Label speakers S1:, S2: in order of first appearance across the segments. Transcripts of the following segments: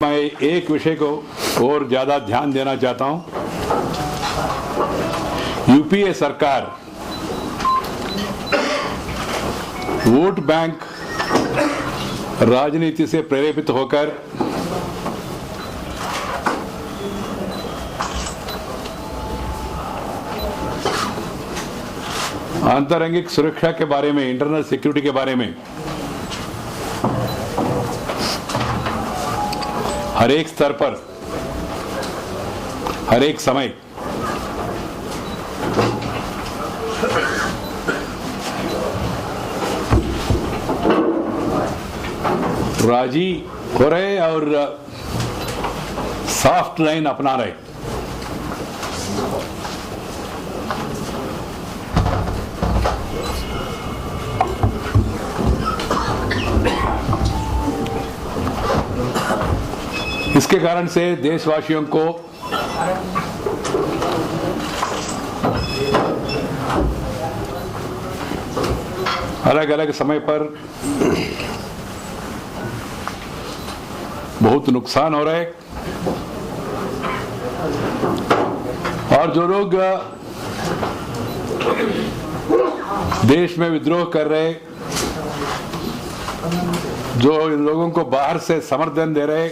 S1: मैं एक विषय को और ज्यादा ध्यान देना चाहता हूं। यूपीए सरकार वोट बैंक राजनीति से प्रेरित होकर आंतरिक सुरक्षा के बारे में, इंटरनल सिक्योरिटी के बारे में हर एक स्तर पर, हर एक समय राजी हो रहे और सॉफ्ट लाइन अपना रहे। इसके कारण से देशवासियों को अलग अलग समय पर बहुत नुकसान हो रहा है और जो लोग देश में विद्रोह कर रहे, जो इन लोगों को बाहर से समर्थन दे रहे,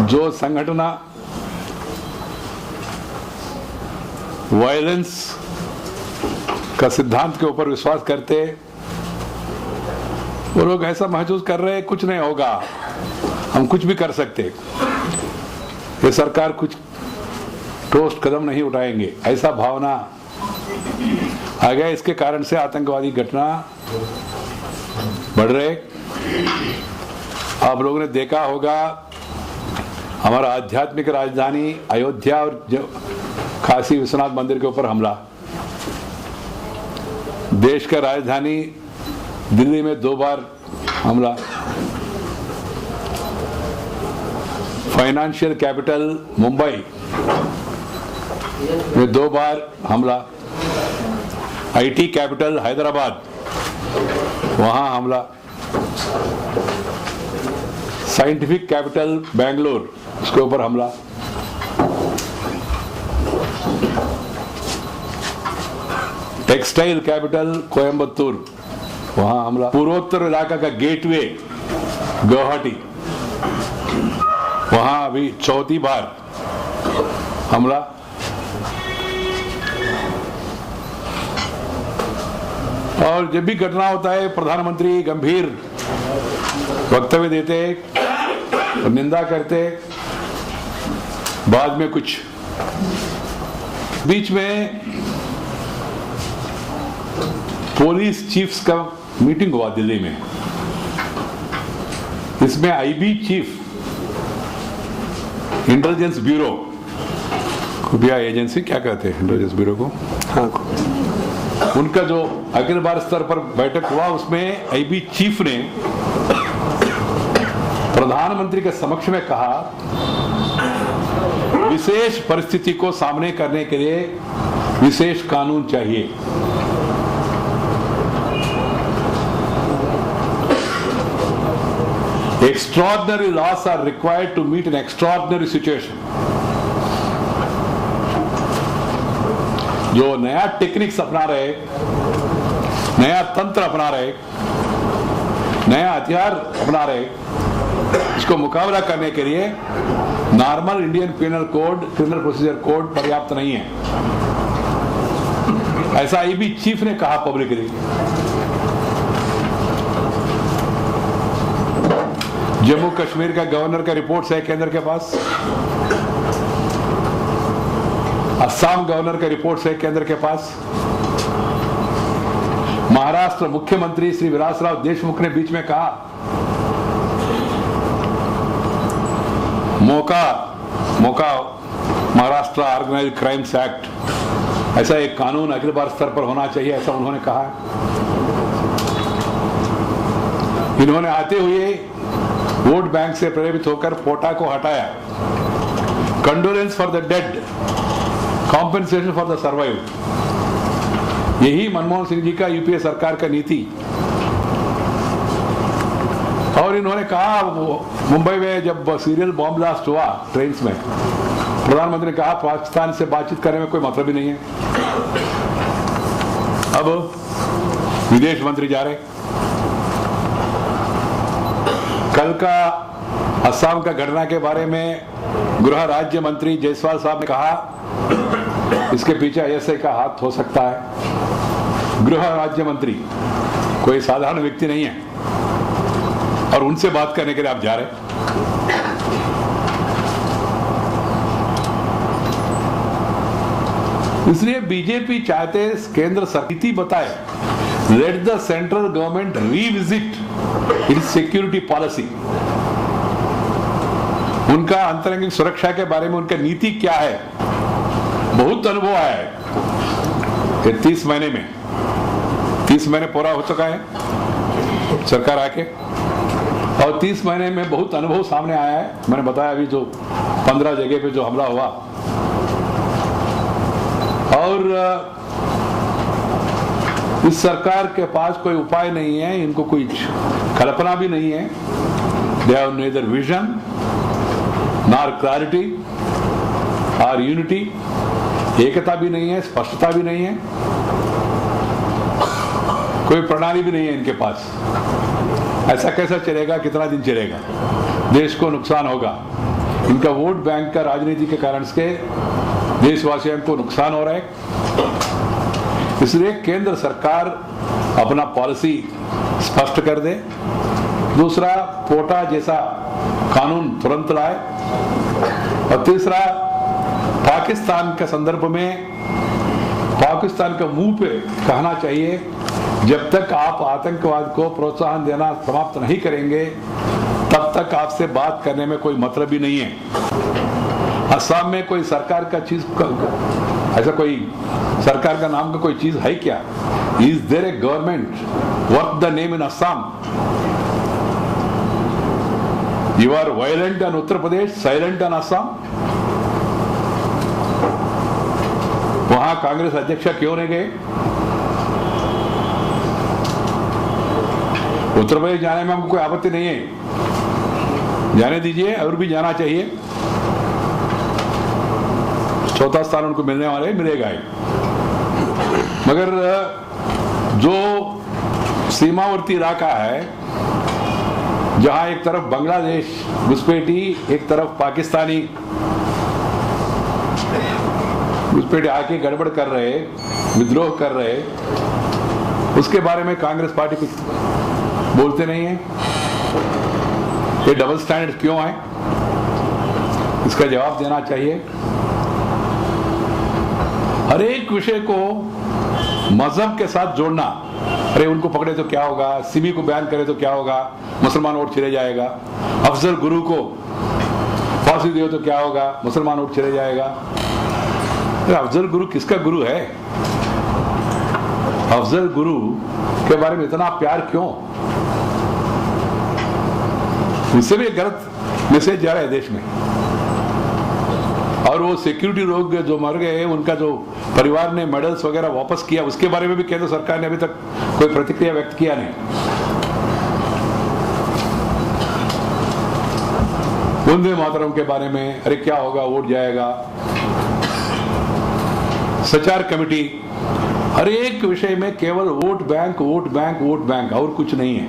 S1: जो संगठन वायलेंस का सिद्धांत के ऊपर विश्वास करते, वो लोग ऐसा महसूस कर रहे हैं कुछ नहीं होगा, हम कुछ भी कर सकते, ये सरकार कुछ ठोस कदम नहीं उठाएंगे, ऐसा भावना आ गया। इसके कारण से आतंकवादी घटना बढ़ रहे। आप लोगों ने देखा होगा हमारा आध्यात्मिक राजधानी अयोध्या और काशी विश्वनाथ मंदिर के ऊपर हमला, देश का राजधानी दिल्ली में 2 बार हमला, फाइनेंशियल कैपिटल मुंबई में 2 बार हमला, आईटी कैपिटल हैदराबाद वहां हमला, साइंटिफिक कैपिटल बेंगलोर उसके ऊपर हमला, टेक्सटाइल कैपिटल कोयम्बतूर वहां हमला, पूर्वोत्तर इलाका का गेटवे गुवाहाटी वहां अभी 4थी बार हमला। और जब भी घटना होता है प्रधानमंत्री गंभीर वक्तव्य देते और निंदा करते, बाद में कुछ बीच में पुलिस चीफ्स का मीटिंग हुआ दिल्ली में, इसमें आईबी चीफ, इंटेलिजेंस ब्यूरो, खुफिया एजेंसी क्या कहते हैं इंटेलिजेंस ब्यूरो को, हाँ, उनका जो अखिल भारत स्तर पर बैठक हुआ, उसमें आईबी चीफ ने प्रधानमंत्री के समक्ष में कहा विशेष परिस्थिति को सामने करने के लिए विशेष कानून चाहिए। Extraordinary laws are required to meet an extraordinary situation। जो नया टेक्निक्स अपना रहे, नया तंत्र अपना रहे, नया हथियार अपना रहे, इसको मुकाबला करने के लिए normal Indian penal code, criminal procedure code पर्याप्त नहीं है, ऐसा आईबी चीफ ने कहा पब्लिकली। जम्मू कश्मीर का गवर्नर का रिपोर्ट है केंद्र के पास, असम गवर्नर का रिपोर्ट है केंद्र के पास, महाराष्ट्र मुख्यमंत्री श्री विलासराव देशमुख ने बीच में कहा मौका महाराष्ट्र ऑर्गेनाइज्ड क्राइम्स एक्ट, ऐसा एक कानून अखिल भारत स्तर पर होना चाहिए, ऐसा उन्होंने कहा। इन्होंने आते हुए वोट बैंक से प्रेरित होकर पोटा को हटाया, condolence for the dead, compensation for the survive, यही मनमोहन सिंह जी का यूपीए सरकार का नीति। और इन्होंने कहा, मुंबई में जब सीरियल बॉम्ब ब्लास्ट हुआ ट्रेन में, प्रधानमंत्री ने कहा पाकिस्तान से बातचीत करने में कोई मतलब ही नहीं है। अब विदेश मंत्री जा रहे। कल का असम का घटना के बारे में गृह राज्य मंत्री जायसवाल साहब ने कहा इसके पीछे आईएसआई का हाथ हो सकता है। गृह राज्य मंत्री कोई साधारण व्यक्ति नहीं है और उनसे बात करने के लिए आप जा रहे। इसलिए बीजेपी चाहते केंद्र सरकार बताए, let the central government revisit it's security policy. उनका आंतरिक सुरक्षा के बारे में उनका नीति क्या है। बहुत अनुभव आया है 30 महीने में, 30 महीने पूरा हो चुका है सरकार आके, और 30 महीने में बहुत अनुभव सामने आया है। मैंने बताया अभी जो 15 जगह पे जो हमला हुआ, और इस सरकार के पास कोई उपाय नहीं है, इनको कोई कल्पना भी नहीं है। They have neither vision nor clarity और यूनिटी, एकता भी नहीं है, स्पष्टता भी नहीं है, कोई प्रणाली भी नहीं है इनके पास। ऐसा कैसा चलेगा, कितना दिन चलेगा, देश को नुकसान होगा। इनका वोट बैंक का राजनीति के कारण से देशवासियों को नुकसान हो रहा है। इसलिए केंद्र सरकार अपना पॉलिसी स्पष्ट कर दे। दूसरा, पोटा जैसा कानून तुरंत लाए। और तीसरा, पाकिस्तान के संदर्भ में पाकिस्तान के मुंह पे कहना चाहिए, जब तक आप आतंकवाद को प्रोत्साहन देना समाप्त नहीं करेंगे तब तक आपसे बात करने में कोई मतलब ही नहीं है। असम में कोई सरकार का चीज, ऐसा कोई सरकार का नाम का कोई चीज है क्या? Is there a government worth the name in Assam? You are violent in Uttar Pradesh, silent in Assam. वहां कांग्रेस अध्यक्ष क्यों नहीं गए? उत्तर प्रदेश जाने में हमको कोई आपत्ति नहीं है, जाने दीजिए, और भी जाना चाहिए। चौथा स्थान उनको मिलने वाले मिलेगा ही। मगर जो सीमावर्ती इलाका है, जहां एक तरफ बांग्लादेश घुसपैठी, एक तरफ पाकिस्तानी घुसपैठी आके गड़बड़ कर रहे, विद्रोह कर रहे, उसके बारे में कांग्रेस पार्टी कुछ बोलते नहीं है। ये डबल स्टैंडर्ड क्यों है, इसका जवाब देना चाहिए। हर एक विषय को मजहब के साथ जोड़ना, अरे उनको पकड़े तो क्या होगा, सिमी को बयान करे तो क्या होगा, मुसलमान वोट चले जाएगा। अफजल गुरु को फांसी दे तो क्या होगा, मुसलमान वोट चले जाएगा। अरे अफजल गुरु किसका गुरु है? अफजल गुरु के बारे में इतना प्यार क्यों? इससे भी गलत मैसेज जा रहा है देश में। और वो सिक्योरिटी लोग जो मर गए, उनका जो परिवार ने मेडल्स वगैरह वापस किया, उसके बारे में भी केंद्र सरकार ने अभी तक कोई प्रतिक्रिया व्यक्त किया नहीं। वंदे मातरम के बारे में, अरे क्या होगा, वोट जाएगा। सचार कमेटी, हर एक विषय में केवल vote bank, vote bank, vote bank, और कुछ नहीं है।